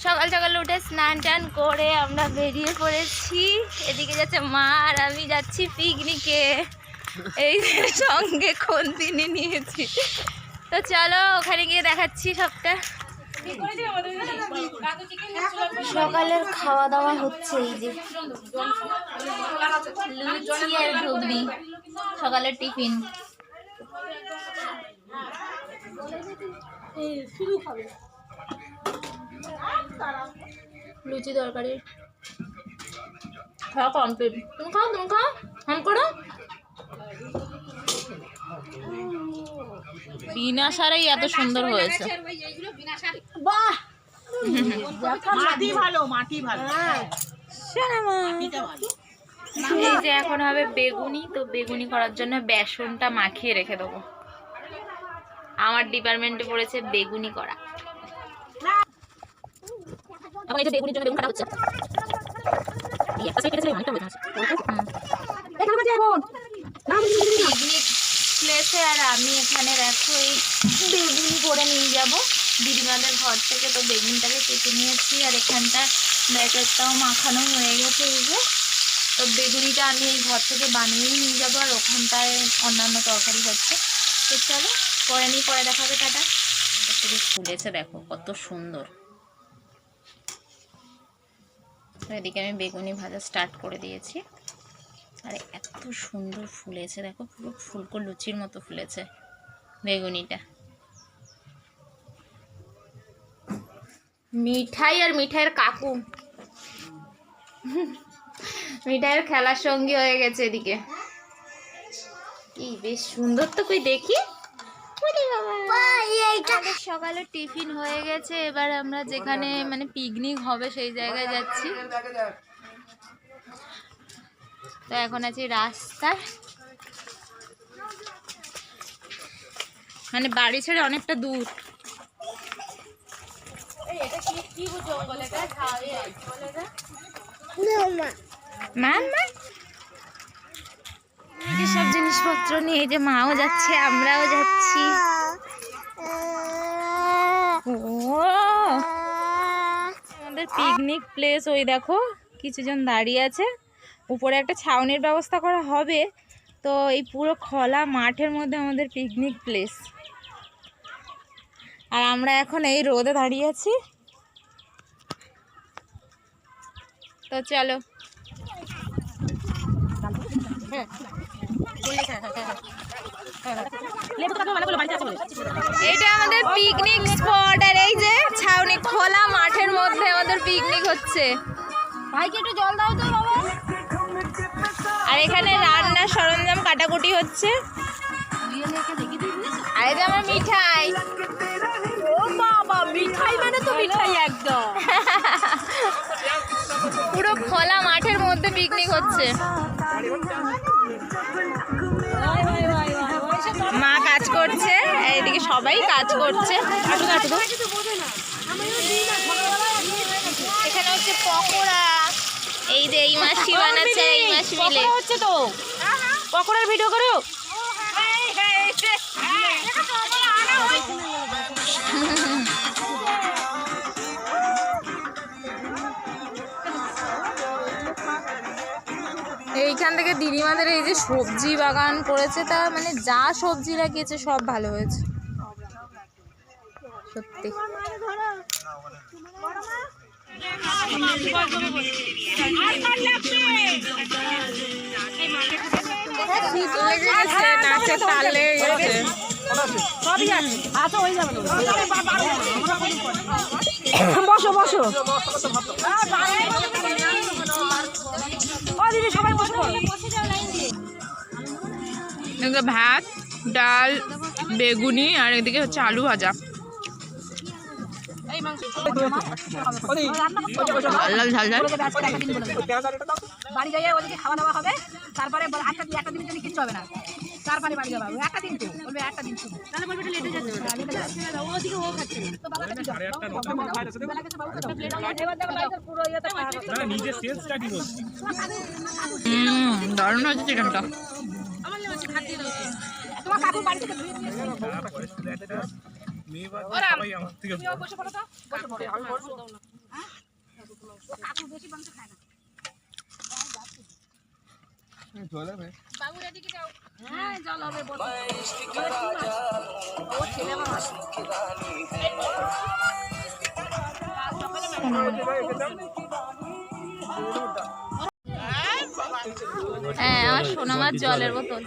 সকাল সকাল উঠে স্নান টান করে আমরা বেরিয়ে পড়েছি। এদিকে যাচ্ছে মা আর আমি যাচ্ছি পিকনিকে। এই যে সঙ্গে খন্তিনি নিয়েছি, তো চলো ওখানে গিয়ে দেখাচ্ছি সবটা। সকালের খাওয়া দাওয়া হচ্ছে, এই যে লুচি আর ঘুগনি সকালের টিফিন। লুচি তরকারি খাওয়া কমপ্লিট। তুমি খাও, তুমি খাও, হাম করো। বিনা সারাই এত সুন্দর হয়েছে। বাহ, মাটি ভালো, মাটি ভালো। এই যে এখন হবে বেগুনি, তো বেগুনি করার জন্য বেসনটা মাখিয়ে রেখে দেবো। আমার ডিপার্টমেন্টে পড়েছে বেগুনি করা। এই যে বেগুনির জন্য বেগুন কাটা হচ্ছে। প্লেসে আর আমি এখানে দেখো এই বেগুনি করে নিয়ে যাব দিদিমাদের ঘর থেকে। তো বেগুনটাকে কেটে নিয়েছি আর এখানটা ব্যাটারটাও মাখানো হয়ে গেছে। এই যে তো বেগুনিটা আমি এই ঘর থেকে বানিয়েই নিয়ে যাবো, আর ওখানটায় অন্যান্য তরকারি হচ্ছে। তো চলো পরে নিই, পরে দেখাবে। টাটা। শুধু ফুলেছে দেখো কত সুন্দর। এদিকে আমি বেগুনি ভাজা স্টার্ট করে দিয়েছি, আর এত সুন্দর ফুলেছে দেখো, পুরো ফুলকো লুচির মতো ফুলেছে বেগুনিটা। মিঠাই আর মিঠাইয়ের কাকু মিঠাইয়ের খেলার সঙ্গী হয়ে গেছে এদিকে। কি বেশ সুন্দর তো, কই দেখি। সকালে টিফিন হয়ে গেছে, এবার আমরা যেখানে মানে পিকনিক হবে সেই জায়গায় যাচ্ছি। তো এখন আছি রাস্তায়, মানে বাড়ি ছেড়ে অনেকটা দূর। সব জিনিসপত্র নিয়ে যে মাও যাচ্ছে, আমরাও যাচ্ছি। আমাদের পিকনিক প্লেস ওই দেখো কিছুজন দাঁড়িয়ে আছে। উপরে একটা ছাউনির ব্যবস্থা করা হবে। তো এই পুরো খোলা মাঠের মধ্যে আমাদের পিকনিক প্লেস, আর আমরা এখন এই রোদে দাঁড়িয়ে আছি। তো চলো। এটা আমাদের পিকনিক স্পট, আর এই যে ছাউনি খোলা মাঠের মধ্যে আমাদের পিকনিক হচ্ছে। ভাইকে একটু জল দাও তো বাবা। আর এখানে রান্নার সরঞ্জাম কাটাকুটি হচ্ছে। আর এই যে আমার মিঠাই। ও বাবা, মিঠাই মানে তো মিঠাই একদম। পুরো খোলা মাঠের মধ্যে পিকনিক হচ্ছে। মা কাজ করছে, এইদিকে সবাই কাজ করছে। এখানে হচ্ছে পকোড়া, এই যে এই মাসি বানাচ্ছে, এই মাসি মিলে হচ্ছে। তো পকোড়ার ভিডিও করো। এইখান থেকে দিদিমাদের এই যে সবজি বাগান করেছে, তা মানে যা সবজি লাগিয়েছে সব ভালো হয়েছে সত্যি। নাচের তালে বসো বসো সবাই বসে। ভাত, ডাল, বেগুনি, আর এদিকে হচ্ছে আলু ভাজা। বাড়ি যাইয়ে ওদিকে খাওয়া দাওয়া হবে, তারপরে একটা দিনের জন্য কিচ্ছু হবে না। তারপরে বাড়ি যাবো একটা দিন, তো বলবে একটা দিন শুধু, তাহলে বলবে লেটে যাচ্ছে। ওদিকে ও খাচ্ছে তো বাবা দারুণ হচ্ছে চিকেনটা। তোমার কাকু বাড়ি থেকে হ্যাঁ, আমার সোনামার জলের বোতল।